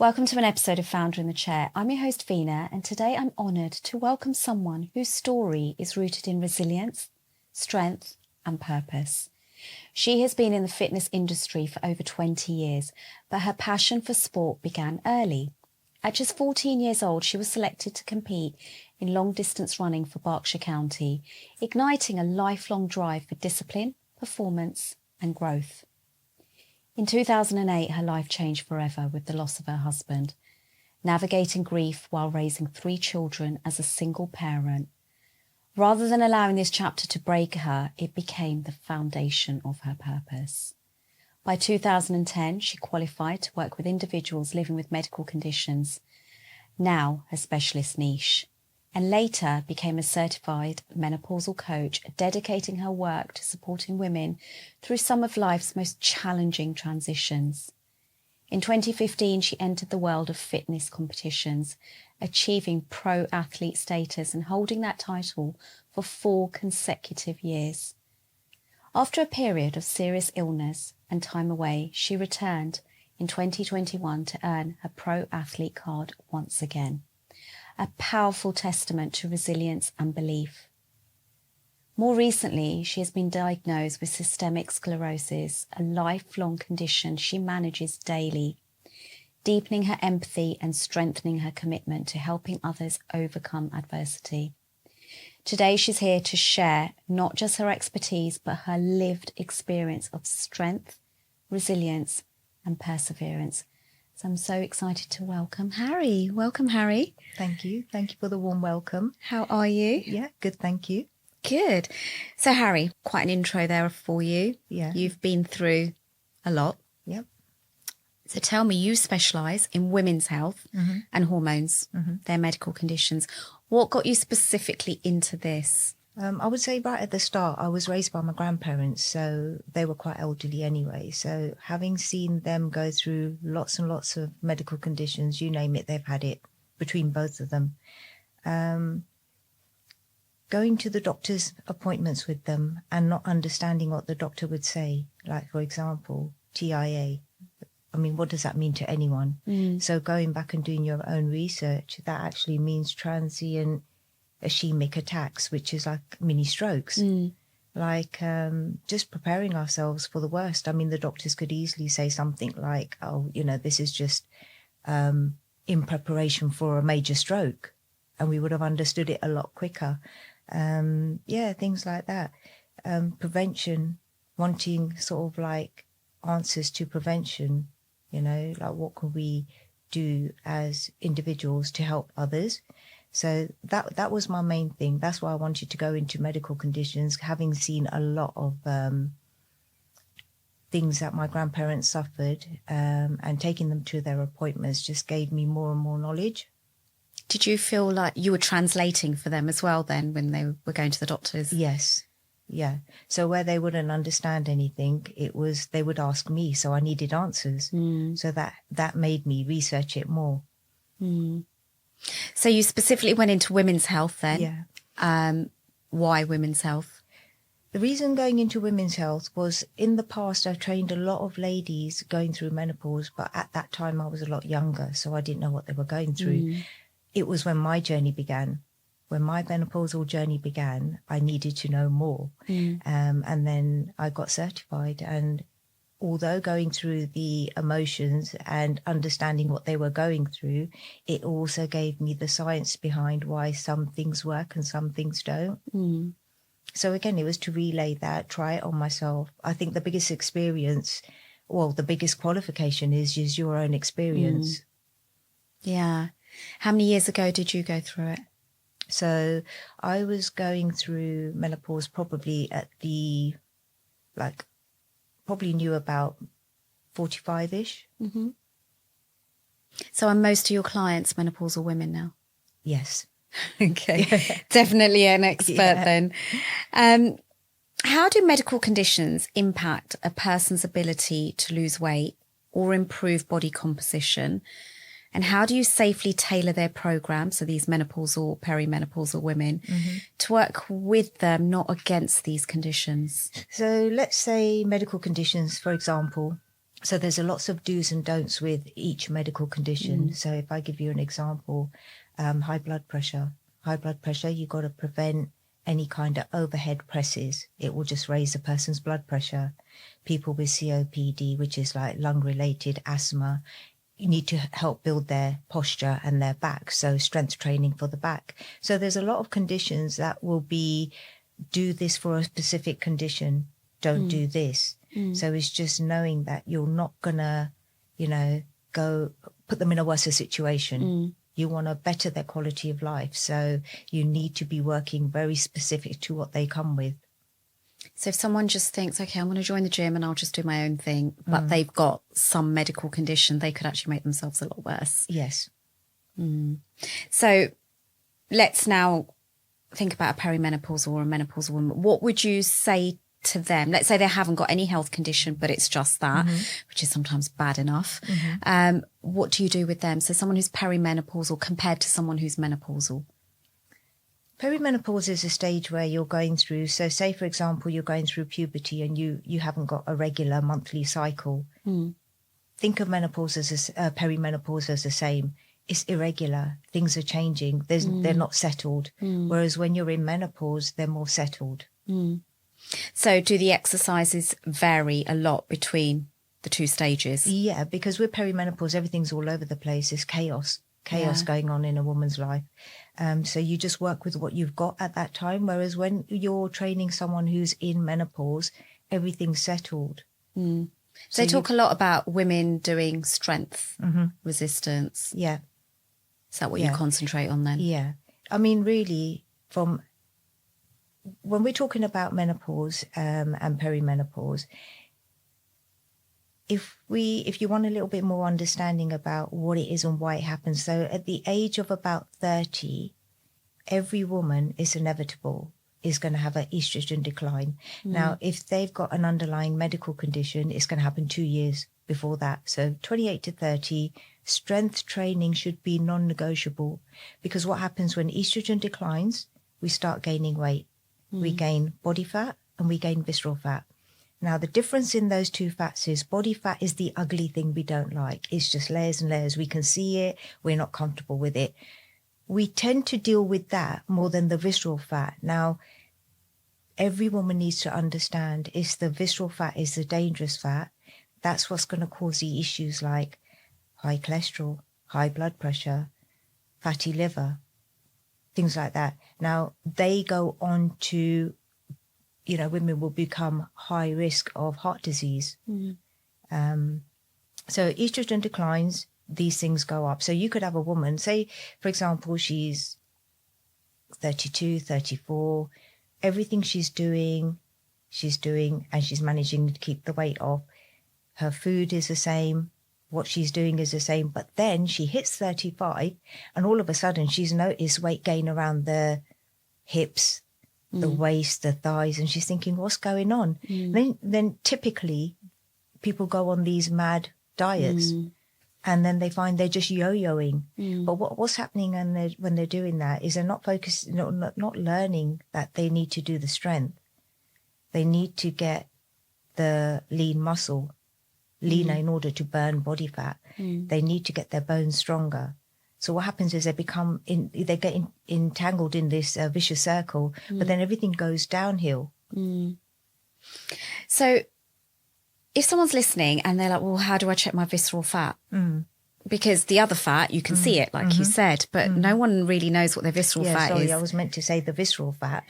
Welcome to an episode of Founder in the Chair. I'm your host, Vina, and today I'm honoured to welcome someone whose story is rooted in resilience, strength and purpose. She has been in the fitness industry for over 20 years, but her passion for sport began early. At just 14 years old, she was selected to compete in long-distance running for Berkshire County, igniting a lifelong drive for discipline, performance and growth. In 2008, her life changed forever with the loss of her husband. Navigating grief while raising 3 children as a single parent. Rather than allowing this chapter to break her, it became the foundation of her purpose. By 2010, she qualified to work with individuals living with medical conditions, now her specialist niche, and later became a certified menopausal coach, dedicating her work to supporting women through some of life's most challenging transitions. In 2015, she entered the world of fitness competitions, achieving pro athlete status and holding that title for 4 consecutive years. After a period of serious illness and time away, she returned in 2021 to earn her pro athlete card once again. A powerful testament to resilience and belief. More recently, she has been diagnosed with systemic sclerosis, a lifelong condition she manages daily, deepening her empathy and strengthening her commitment to helping others overcome adversity. Today, she's here to share not just her expertise, but her lived experience of strength, resilience, and perseverance. So I'm so excited to welcome Harry. Welcome, Harry. Thank you. Thank you for the warm welcome. How are you? Yeah, good, thank you. Good. So, Harry, quite an intro there for you. Yeah. You've been through a lot. Yep. So tell me, you specialise in women's health and hormones, their medical conditions. What got you specifically into this? I would say right at the start, I was raised by my grandparents, so they were quite elderly anyway. So having seen them go through lots and lots of medical conditions, you name it, they've had it between both of them. Going to the doctor's appointments with them and not understanding what the doctor would say, like, for example, TIA. I mean, what does that mean to anyone? So going back and doing your own research, that actually means transient ischemic attacks, which is like mini strokes. Like just preparing ourselves for the worst. I mean, the doctors could easily say something like, oh, you know, this is just in preparation for a major stroke. And we would have understood it a lot quicker. Yeah, things like that. Prevention, wanting sort of like answers to prevention, you know, like what can we do as individuals to help others? So that was my main thing. That's why I wanted to go into medical conditions, having seen a lot of things that my grandparents suffered, and taking them to their appointments just gave me more and more knowledge. Did you feel like you were translating for them as well then when they were going to the doctors? Yes. Yeah. So where they wouldn't understand anything, it was they would ask me, so I needed answers. So that made me research it more. So you specifically went into women's health then? Yeah. Why women's health? The reason going into women's health was in the past I've trained a lot of ladies going through menopause, but at that time I was a lot younger, so I didn't know what they were going through. It was when my journey began. When my menopausal journey began, I needed to know more. And then I got certified. And although going through the emotions and understanding what they were going through, it also gave me the science behind why some things work and some things don't. So again, it was to relay that, try it on myself. I think the biggest experience, well, the biggest qualification is your own experience. Yeah. How many years ago did you go through it? So I was going through menopause probably at the, like, probably knew about 45-ish. So are most of your clients menopausal women now? Yes. Okay. Definitely an expert then. How do medical conditions impact a person's ability to lose weight or improve body composition? And how do you safely tailor their programs, so these menopausal, perimenopausal women, to work with them, not against these conditions? So let's say medical conditions, for example, So there's a lots of do's and don'ts with each medical condition. So if I give you an example, high blood pressure. High blood pressure, you've got to prevent any kind of overhead presses. It will just raise the person's blood pressure. People with COPD, which is like lung-related asthma, you need to help build their posture and their back. So strength training for the back. So there's a lot of conditions that will be, do this for a specific condition, don't do this. So it's just knowing that you're not gonna, go put them in a worse situation. You want to better their quality of life. So you need to be working very specific to what they come with. So if someone just thinks, okay, I'm going to join the gym and I'll just do my own thing, but they've got some medical condition, they could actually make themselves a lot worse. Yes. So let's now think about a perimenopausal or a menopausal woman. What would you say to them? Let's say they haven't got any health condition, but it's just that, which is sometimes bad enough. What do you do with them? So someone who's perimenopausal compared to someone who's menopausal. Perimenopause is a stage where you're going through, so say for example you're going through puberty and you haven't got a regular monthly cycle. Think of menopause as perimenopause as the same. It's irregular, things are changing, they're not settled, whereas when you're in menopause they're more settled. So do the exercises vary a lot between the two stages? Yeah, because with perimenopause everything's all over the place. It's chaos going on in a woman's life. So you just work with what you've got at that time, whereas when you're training someone who's in menopause, everything's settled. So they talk a lot about women doing strength resistance. Yeah. Is that what you concentrate on then? Yeah. I mean, really, when we're talking about menopause and perimenopause, if you want a little bit more understanding about what it is and why it happens, so at the age of about 30, every woman is inevitable is going to have an estrogen decline. Now, if they've got an underlying medical condition, it's going to happen 2 years before that. So 28 to 30, strength training should be non-negotiable, because what happens when estrogen declines, we start gaining weight. We gain body fat and we gain visceral fat. Now, the difference in those two fats is body fat is the ugly thing we don't like. It's just layers and layers. We can see it. We're not comfortable with it. We tend to deal with that more than the visceral fat. Now, every woman needs to understand it's the visceral fat is the dangerous fat. That's what's going to cause the issues like high cholesterol, high blood pressure, fatty liver, things like that. Now, they go on to, women will become high risk of heart disease. So estrogen declines, these things go up. So you could have a woman, say, for example, she's 32, 34, everything she's doing, and she's managing to keep the weight off. Her food is the same, what she's doing is the same, but then she hits 35 and all of a sudden she's noticed weight gain around the hips, the waist, the thighs, and she's thinking, what's going on? Then typically people go on these mad diets and then they find they're just yo-yoing. But what's happening when they're doing that is they're not focused, not learning that they need to do the strength. They need to get the lean muscle, leaner in order to burn body fat. They need to get their bones stronger. So what happens is they get entangled in this vicious circle, but then everything goes downhill. So if someone's listening and they're like, well, how do I check my visceral fat? Because the other fat, you can see it, like you said, but no one really knows what their visceral fat is. I was meant to say the visceral fat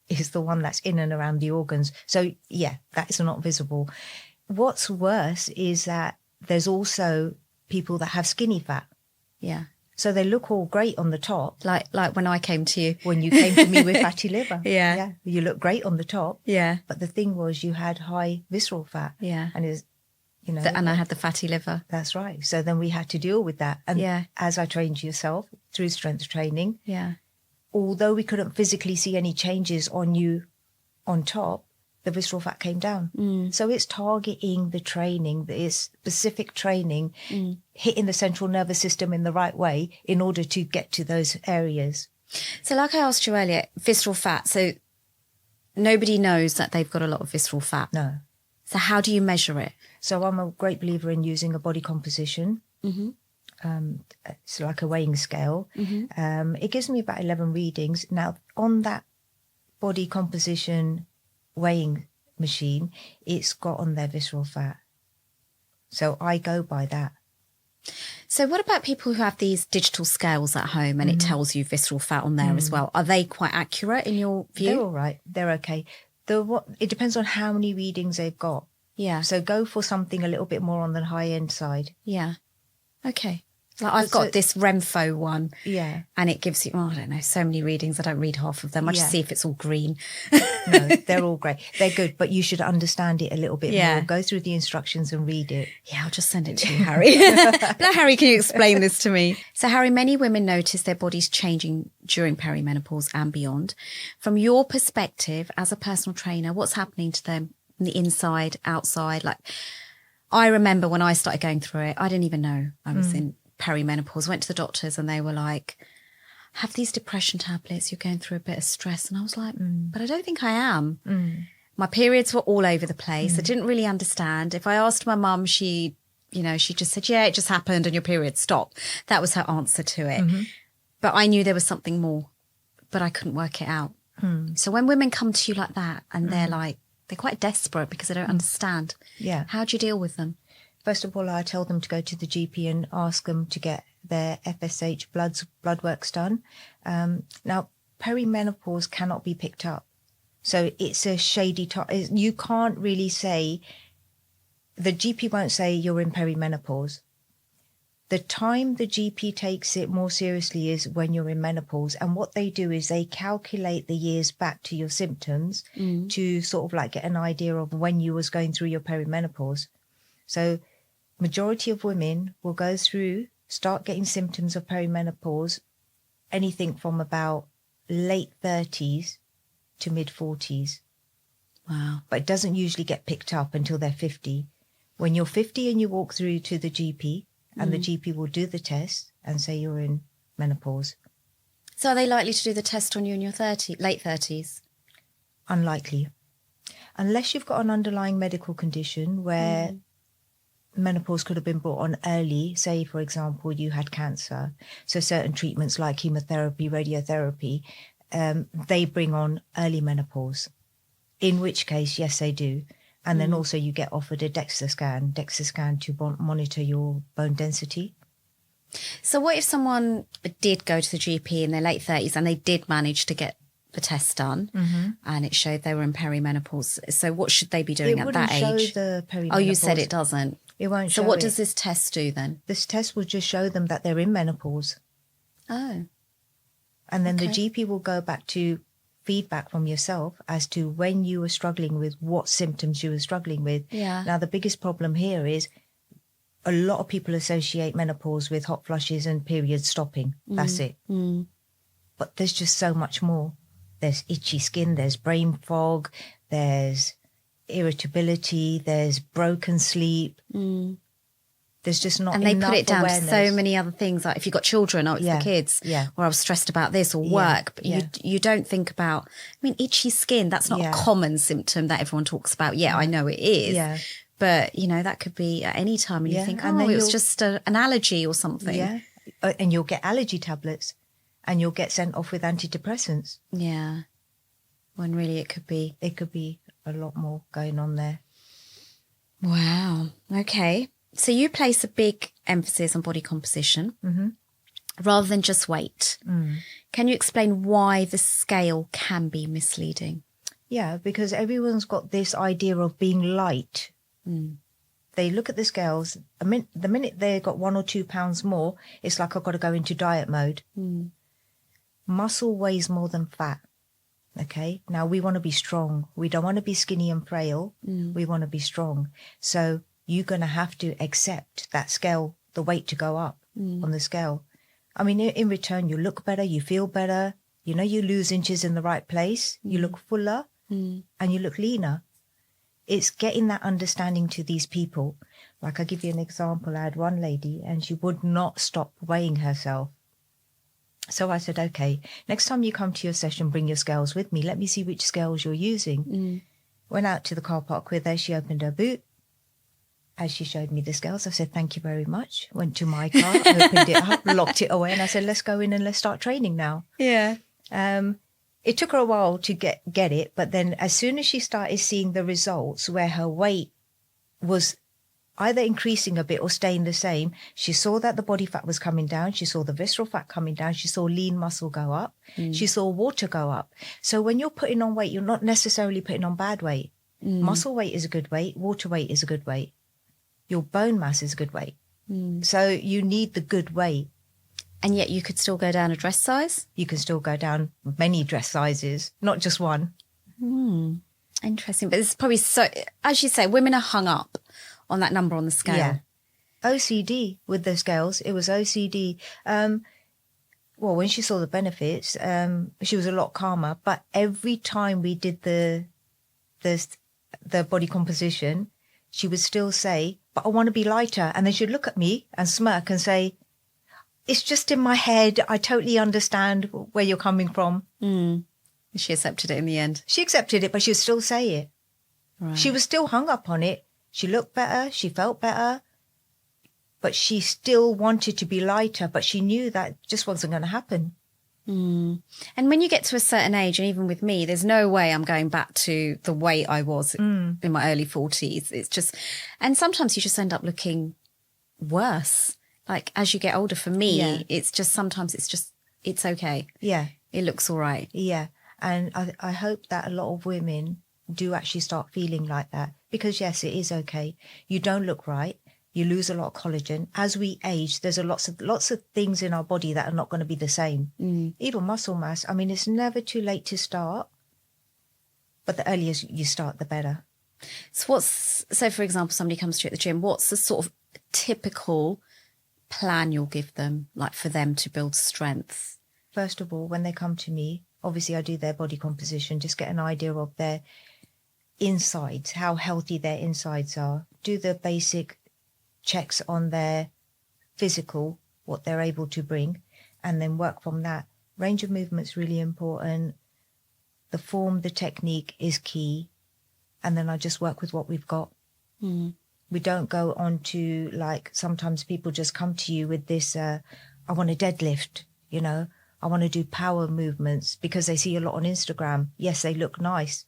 is the one that's in and around the organs. So that is not visible. What's worse is that there's also people that have skinny fat. Yeah. So they look all great on the top. Like when I came to you. When you came to me with fatty liver. Yeah. You look great on the top. Yeah. But the thing was you had high visceral fat. Yeah. And it's, and I had the fatty liver. That's right. So then we had to deal with that. And as I trained yourself through strength training. Yeah. Although we couldn't physically see any changes on you on top, the visceral fat came down. So it's targeting the training, it's specific training, hitting the central nervous system in the right way in order to get to those areas. So like I asked you earlier, visceral fat. So nobody knows that they've got a lot of visceral fat. No. So how do you measure it? So I'm a great believer in using a body composition. It's like a weighing scale. It gives me about 11 readings. Now, on that body composition weighing machine, it's got on there visceral fat. So I go by that. So what about people who have these digital scales at home and it tells you visceral fat on there as well? Are they quite accurate in your view? They're all right. They're okay. It depends on how many readings they've got. Yeah. So go for something a little bit more on the high end side. Yeah. Okay. Like I've got this Renfo one. Yeah. And it gives you, I don't know, so many readings. I don't read half of them. I just see if it's all green. No, they're all great. They're good, but you should understand it a little bit more. Go through the instructions and read it. Yeah, I'll just send it to you, Harry. Now, Harry, can you explain this to me? So, Harry, many women notice their bodies changing during perimenopause and beyond. From your perspective as a personal trainer, what's happening to them from the inside, outside? Like, I remember when I started going through it, I didn't even know I was in perimenopause. Went to the doctors and they were like, have these depression tablets, you're going through a bit of stress. And I was like, but I don't think I am. My periods were all over the place. I didn't really understand. If I asked my mum, she just said, yeah, it just happened and your period stopped. That was her answer to it. But I knew there was something more, but I couldn't work it out. So when women come to you like that and they're quite desperate because they don't understand. Yeah. How do you deal with them? First of all, I tell them to go to the GP and ask them to get their FSH blood works done. Now, perimenopause cannot be picked up. So it's a shady time. You can't really say, the GP won't say you're in perimenopause. The time the GP takes it more seriously is when you're in menopause. And what they do is they calculate the years back to your symptoms to sort of like get an idea of when you was going through your perimenopause. So majority of women will go through, start getting symptoms of perimenopause, anything from about late 30s to mid 40s. Wow. But it doesn't usually get picked up until they're 50. When you're 50 and you walk through to the GP and the GP will do the test and say you're in menopause. So are they likely to do the test on you in your late 30s? Unlikely. Unless you've got an underlying medical condition where menopause could have been brought on early. Say, for example, you had cancer. So certain treatments like chemotherapy, radiotherapy, they bring on early menopause. In which case, yes, they do. And then also you get offered a DEXA scan to monitor your bone density. So what if someone did go to the GP in their late 30s and they did manage to get the test done and it showed they were in perimenopause? So what should they be doing at that age? It wouldn't show the perimenopause. Oh, you said it doesn't. It won't show. So what does this test do then? This test will just show them that they're in menopause. Oh. And then the GP will go back to feedback from yourself as to when you were struggling with, what symptoms you were struggling with. Yeah. Now, the biggest problem here is a lot of people associate menopause with hot flushes and periods stopping. That's it. But there's just so much more. There's itchy skin, there's brain fog, there's irritability, there's broken sleep. There's just not enough And they put it down awareness. to so many other things. Like if you've got children, it's the kids. Yeah. Or I was stressed about this or work. But you don't think about, I mean, itchy skin, that's not a common symptom that everyone talks about. Yeah, I know it is. Yeah. But, that could be at any time. And you think, and then it was just an allergy or something. Yeah. And you'll get allergy tablets and you'll get sent off with antidepressants. Yeah. When really it could be. It could be a lot more going on there. Wow. Okay. So you place a big emphasis on body composition rather than just weight. Can you explain why the scale can be misleading? Yeah, because everyone's got this idea of being light. They look at the scales. The minute they got 1 or 2 pounds more, it's like I've got to go into diet mode. Muscle weighs more than fat. Okay. Now we want to be strong. We don't want to be skinny and frail. We want to be strong. So you're going to have to accept that scale, the weight to go up on the scale. I mean, in return, you look better, you feel better, you lose inches in the right place, you look fuller and you look leaner. It's getting that understanding to these people. Like I'll give you an example. I had one lady and she would not stop weighing herself. So I said, okay, next time you come to your session, bring your scales with me. Let me see which scales you're using. Went out to the car park with her. She opened her boot. as she showed me the scales, I said, thank you very much. Went to my car, opened it up, locked it away. And I said, let's go in and let's start training now. Yeah. It took her a while to get it. But then as soon as she started seeing the results where her weight was either increasing a bit or staying the same, she saw that the body fat was coming down. She saw the visceral fat coming down. She saw lean muscle go up. She saw water go up. So when you're putting on weight, you're not necessarily putting on bad weight. Muscle weight is a good weight. Water weight is a good weight. Your bone mass is a good weight. So you need the good weight. And yet you could still go down a dress size? You can still go down many dress sizes, not just one. Interesting. But it's probably so, as you say, women are hung up on that number on the scale. Yeah. OCD with the scales. It was OCD. Well, when she saw the benefits, she was a lot calmer. But every time we did the body composition, she would still say, but I want to be lighter. And then she'd look at me and smirk and say, it's just in my head. I totally understand where you're coming from. She accepted it in the end. She accepted it, but she'd still say it. Right. She was still hung up on it. She looked better. She felt better. But she still wanted to be lighter, but she knew that just wasn't going to happen. And when you get to a certain age, and even with me, there's no way I'm going back to the weight I was in my early 40s. It's just, and sometimes you just end up looking worse. Like as you get older, for me, it's just, sometimes it's okay. Yeah. It looks all right. Yeah. And I hope that a lot of women do actually start feeling like that, because yes, it is okay. You don't look right. You lose a lot of collagen. As we age, there's lots of things in our body that are not going to be the same. Even muscle mass. I mean, it's never too late to start, but the earlier you start, the better. So for example, somebody comes to you at the gym, what's the sort of typical plan you'll give them, like for them to build strength? First of all, when they come to me, obviously I do their body composition, just get an idea of their insides, how healthy their insides are. Do the basic checks on their physical, what they're able to bring, and then work from that. Range of movement's really important. The form, the technique is key. And then I just work with what we've got. We don't go on to, like, sometimes people just come to you with this, I want a deadlift, you know, I want to do power movements, because they see a lot on Instagram. Yes, they look nice.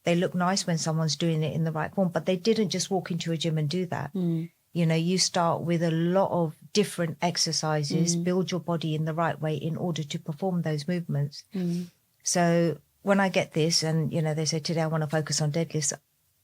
They look nice when someone's doing it in the right form, but they didn't just walk into a gym and do that. You know, you start with a lot of different exercises, build your body in the right way in order to perform those movements. So when I get this and, you know, they say, today I want to focus on deadlifts,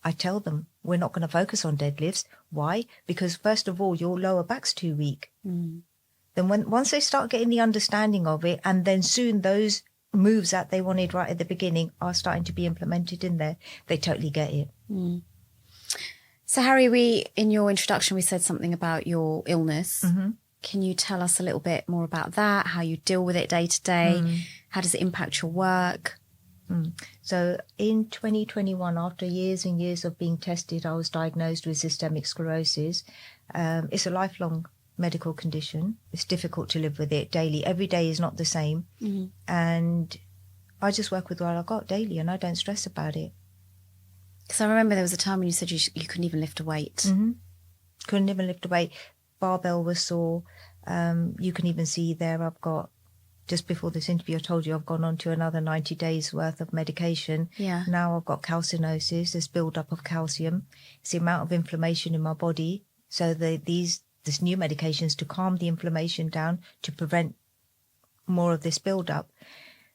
I tell them, we're not going to focus on deadlifts. Why? Because first of all, your lower back's too weak. Then once they start getting the understanding of it, and then soon those moves that they wanted right at the beginning are starting to be implemented in there, they totally get it. So Harry, in your introduction, we said something about your illness. Can you tell us a little bit more about that, how you deal with it day to day? How does it impact your work? So in 2021, after years and years of being tested, I was diagnosed with systemic sclerosis. It's a lifelong medical condition. It's difficult to live with it daily. Every day is not the same. And I just work with what I got daily, and I don't stress about it. Because I remember there was a time when you said you couldn't even lift a weight. Couldn't even lift a weight. Barbell was sore. You can even see there I've got, just before this interview, I told you I've gone on to another 90 days worth of medication. Yeah. Now I've got calcinosis, this build-up of calcium. It's the amount of inflammation in my body. So this new medications to calm the inflammation down, to prevent more of this build-up.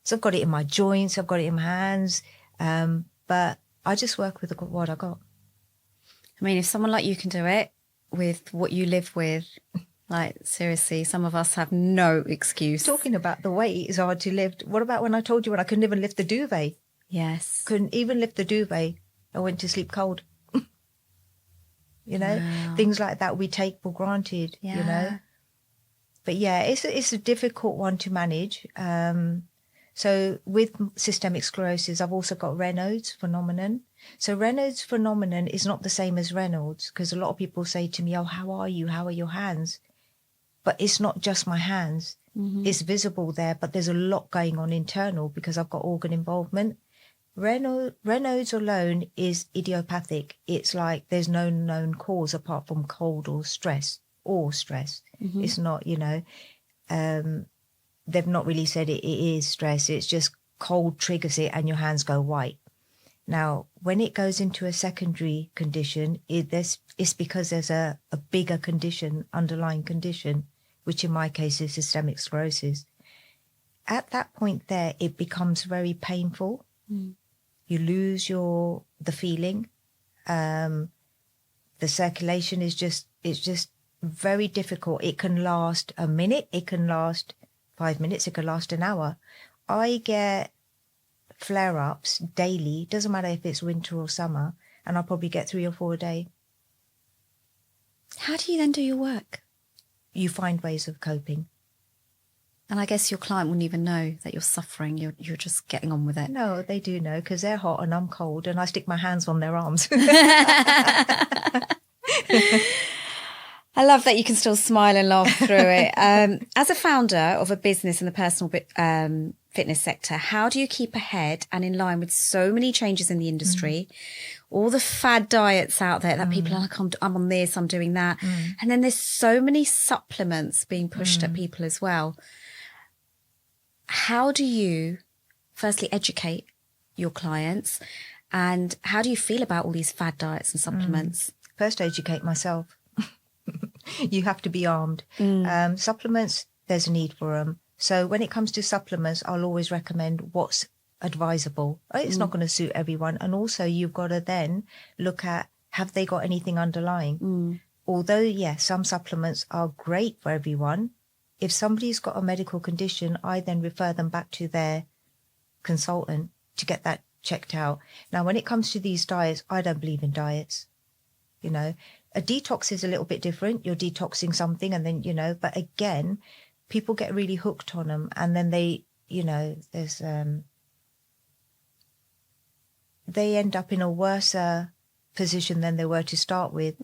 So I've got it in my joints, I've got it in my hands, but I just work with what I got. I mean, if someone like you can do it with what you live with, like, seriously, some of us have no excuse. Talking about the weight is hard to lift. What about when I told you when I couldn't even lift the duvet? Yes. Couldn't even lift the duvet. I went to sleep cold. You know, things like that we take for granted, you know. But yeah, it's a difficult one to manage. So with systemic sclerosis, I've also got Raynaud's phenomenon. So Raynaud's phenomenon is not the same as Raynaud's, because a lot of people say to me, oh, how are you? How are your hands? But it's not just my hands. It's visible there, but there's a lot going on internal because I've got organ involvement. Raynaud's alone is idiopathic. It's like there's no known cause apart from cold or stress. Mm-hmm. It's not, they've not really said it is stress. It's just cold triggers it and your hands go white. Now, when it goes into a secondary condition, it's because there's a bigger condition, underlying condition, which in my case is systemic sclerosis. At that point there, it becomes very painful. Mm. You lose the feeling. The circulation it's just very difficult. It can last a minute. It can last 5 minutes. It can last an hour. I get flare-ups daily. Doesn't matter if it's winter or summer. And I'll probably get 3 or 4 a day. How do you then do your work? You find ways of coping. And I guess your client wouldn't even know that you're suffering. You're just getting on with it. No, they do know because they're hot and I'm cold and I stick my hands on their arms. I love that you can still smile and laugh through it. As a founder of a business in the personal fitness sector, how do you keep ahead and in line with so many changes in the industry? All the fad diets out there that people are like, I'm on this, I'm doing that. And then there's so many supplements being pushed at people as well. How do you firstly educate your clients and how do you feel about all these fad diets and supplements? First, educate myself. You have to be armed. Supplements, there's a need for them. So when it comes to supplements, I'll always recommend what's advisable. It's not going to suit everyone. And also you've got to then look at, have they got anything underlying? Although, yes, some supplements are great for everyone. If somebody's got a medical condition, I then refer them back to their consultant to get that checked out. Now, when it comes to these diets, I don't believe in diets. A detox is a little bit different. You're detoxing something and then, but again, people get really hooked on them and then they end up in a worse position than they were to start with.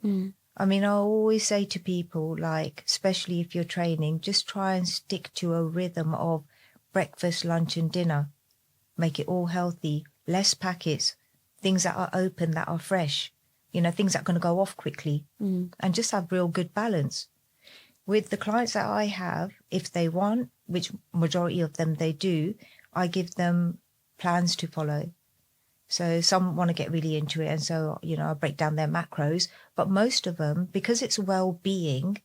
I mean, I always say to people, like, especially if you're training, just try and stick to a rhythm of breakfast, lunch and dinner. Make it all healthy, less packets, things that are open, that are fresh, things that are going to go off quickly and just have real good balance. With the clients that I have, if they want, which majority of them they do, I give them plans to follow. So some want to get really into it. And so, I break down their macros. But most of them, because it's well-being,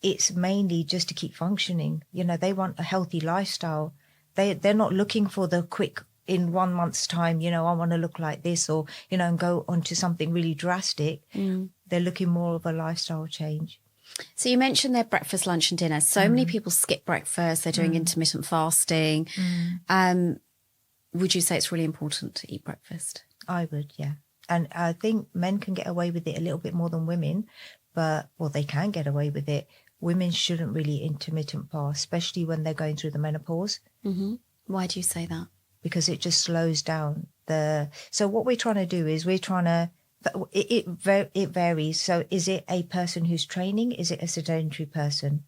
it's mainly just to keep functioning. They want a healthy lifestyle. They're not looking for the quick, in 1 month's time, I want to look like this or, and go on to something really drastic. They're looking more of a lifestyle change. So you mentioned their breakfast, lunch and dinner. So many people skip breakfast. They're doing intermittent fasting. Would you say it's really important to eat breakfast? I would, yeah. And I think men can get away with it a little bit more than women, they can get away with it. Women shouldn't really intermittent fast, especially when they're going through the menopause. Why do you say that? Because it just slows down so what we're trying to do is it varies. So is it a person who's training? Is it a sedentary person?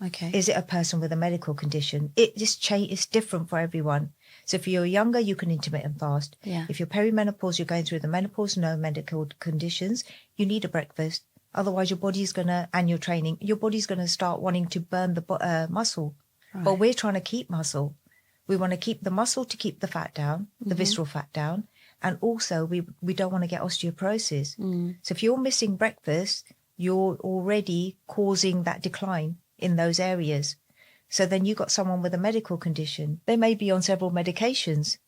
Okay. Is it a person with a medical condition? It's different for everyone. So if you're younger, you can intermittent fast. Yeah. If you're perimenopause, you're going through the menopause, no medical conditions, you need a breakfast. Otherwise, your body's and you're training, your body's going to start wanting to burn the muscle. Right. But we're trying to keep muscle. We want to keep the muscle to keep the fat down, the visceral fat down. And also, we don't want to get osteoporosis. So if you're missing breakfast, you're already causing that decline in those areas. So then you got someone with a medical condition. They may be on several medications.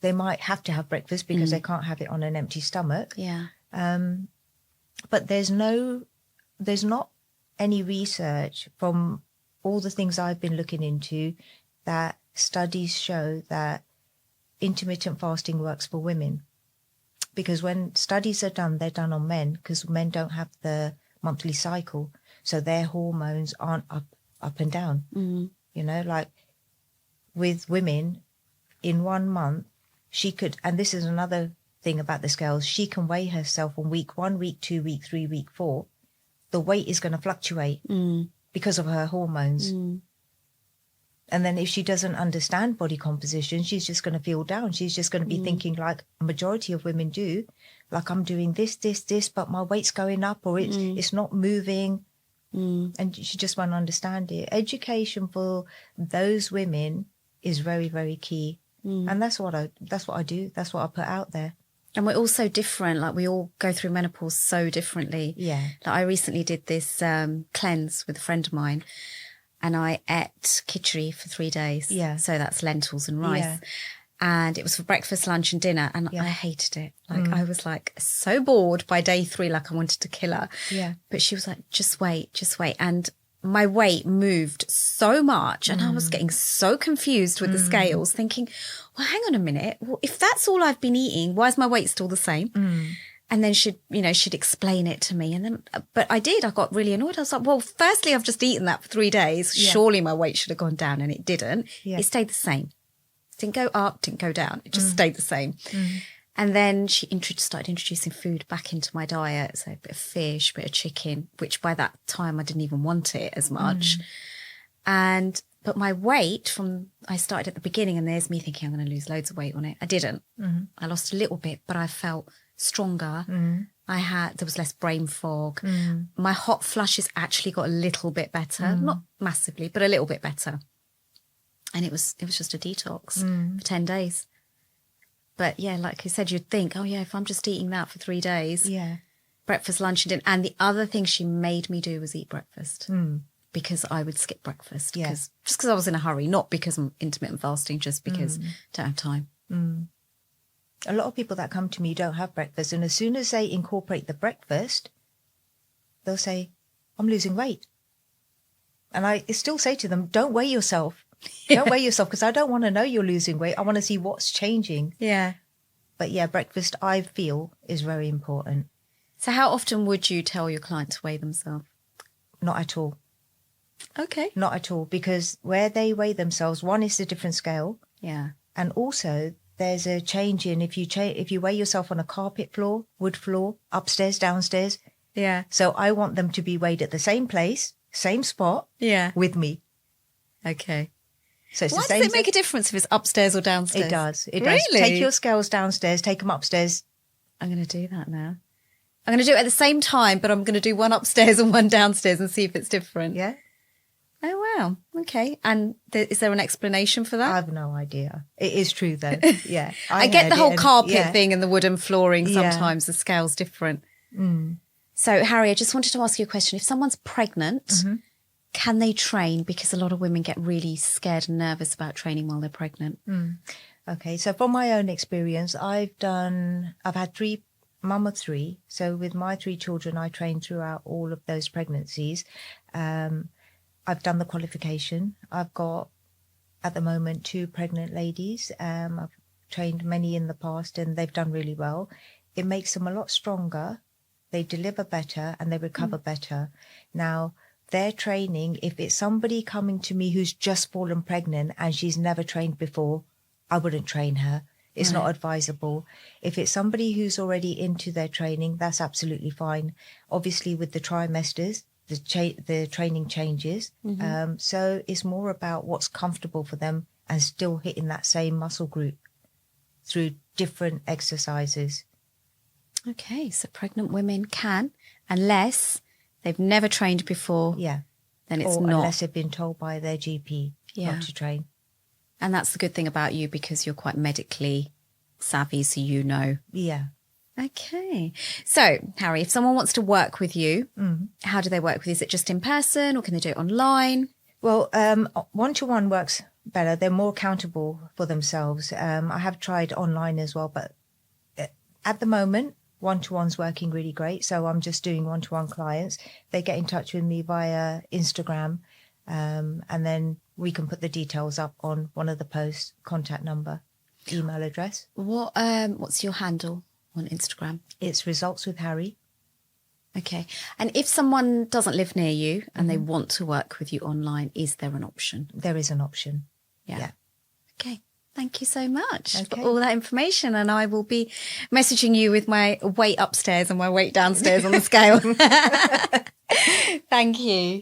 They might have to have breakfast because they can't have it on an empty stomach. Yeah. But there's not any research from all the things I've been looking into that studies show that intermittent fasting works for women. Because when studies are done, they're done on men because men don't have the monthly cycle. So their hormones aren't up and down. Like with women in 1 month, she could, and this is another thing about the scales, she can weigh herself on week 1, week 2, week 3, week 4. The weight is going to fluctuate because of her hormones. And then if she doesn't understand body composition, she's just going to feel down. She's just going to be thinking, like a majority of women do, like, I'm doing this, but my weight's going up, or it's not moving. And she just won't understand it. Education for those women is very, very key. And that's what I do. That's what I put out there. And we're all so different. Like, we all go through menopause so differently. Yeah. Like, I recently did this cleanse with a friend of mine, and I ate khichdi for 3 days. Yeah. So that's lentils and rice. Yeah. And it was for breakfast, lunch and dinner. And I hated it. Like, I was like so bored by day 3, like I wanted to kill her. Yeah. But she was like, just wait. And my weight moved so much, and I was getting so confused with the scales, thinking, well, hang on a minute. Well, if that's all I've been eating, why is my weight still the same? And then she'd explain it to me. And then, but I got really annoyed. I was like, well, firstly, I've just eaten that for 3 days. Yeah. Surely my weight should have gone down, and it didn't. Yeah. It stayed the same. It didn't go up, didn't go down. It just stayed the same. And then she started introducing food back into my diet. So a bit of fish, a bit of chicken, which by that time I didn't even want it as much. But my weight I started at the beginning, and there's me thinking I'm going to lose loads of weight on it. I didn't. I lost a little bit, but I felt stronger. There was less brain fog. My hot flushes actually got a little bit better, not massively, but a little bit better. And it was just a detox for 10 days. But yeah, like you said, you'd think, oh yeah, if I'm just eating that for 3 days, breakfast, lunch and dinner. And the other thing she made me do was eat breakfast, because I would skip breakfast just because I was in a hurry, not because I'm intermittent fasting, just because I don't have time. A lot of people that come to me don't have breakfast, and as soon as they incorporate the breakfast, they'll say, I'm losing weight. And I still say to them, don't weigh yourself. Don't weigh yourself, because I don't want to know you're losing weight. I want to see what's changing. Yeah. But yeah, breakfast, I feel, is very important. So how often would you tell your client to weigh themselves? Not at all. Okay. Not at all, because where they weigh themselves, one is a different scale. Yeah. And also there's a change in if you weigh yourself on a carpet floor, wood floor, upstairs, downstairs. Yeah. So I want them to be weighed at the same place, same spot. Yeah. With me. Okay. So it's Why does it make a difference if it's upstairs or downstairs? It does. It really? does. Take your scales downstairs, take them upstairs. I'm going to do that now. I'm going to do it at the same time, but I'm going to do one upstairs and one downstairs and see if it's different. Yeah. Oh, wow. Okay. And is there an explanation for that? I have no idea. It is true, though. Yeah. I get the whole carpet thing and the wooden flooring. Sometimes the scale's different. So, Harry, I just wanted to ask you a question. If someone's pregnant, can they train? Because a lot of women get really scared and nervous about training while they're pregnant. Okay. So from my own experience, I've had mum of 3. So with my 3 children, I trained throughout all of those pregnancies. I've done the qualification. I've got, at the moment, 2 pregnant ladies. I've trained many in the past, and they've done really well. It makes them a lot stronger. They deliver better and they recover better. Now, their training, if it's somebody coming to me who's just fallen pregnant and she's never trained before, I wouldn't train her. It's not advisable. If it's somebody who's already into their training, that's absolutely fine. Obviously, with the trimesters, the training changes. So it's more about what's comfortable for them and still hitting that same muscle group through different exercises. Okay, so pregnant women can, unless they've never trained before. Yeah. Then it's or not. Unless they've been told by their GP not to train. And that's the good thing about you, because you're quite medically savvy, so you know. Yeah. Okay. So, Harry, if someone wants to work with you, how do they work with you? Is it just in person, or can they do it online? Well, one-to-one works better. They're more accountable for themselves. I have tried online as well, but at the moment, one-to-one's working really great. So I'm just doing one-to-one clients. They get in touch with me via Instagram, and then we can put the details up on one of the posts, contact number, email address. What's your handle on Instagram? It's Results with Harry. Okay. And if someone doesn't live near you and they want to work with you online, is there an option? There is an option. Yeah. Okay. Thank you so much for all that information. And I will be messaging you with my weight upstairs and my weight downstairs on the scale. Thank you.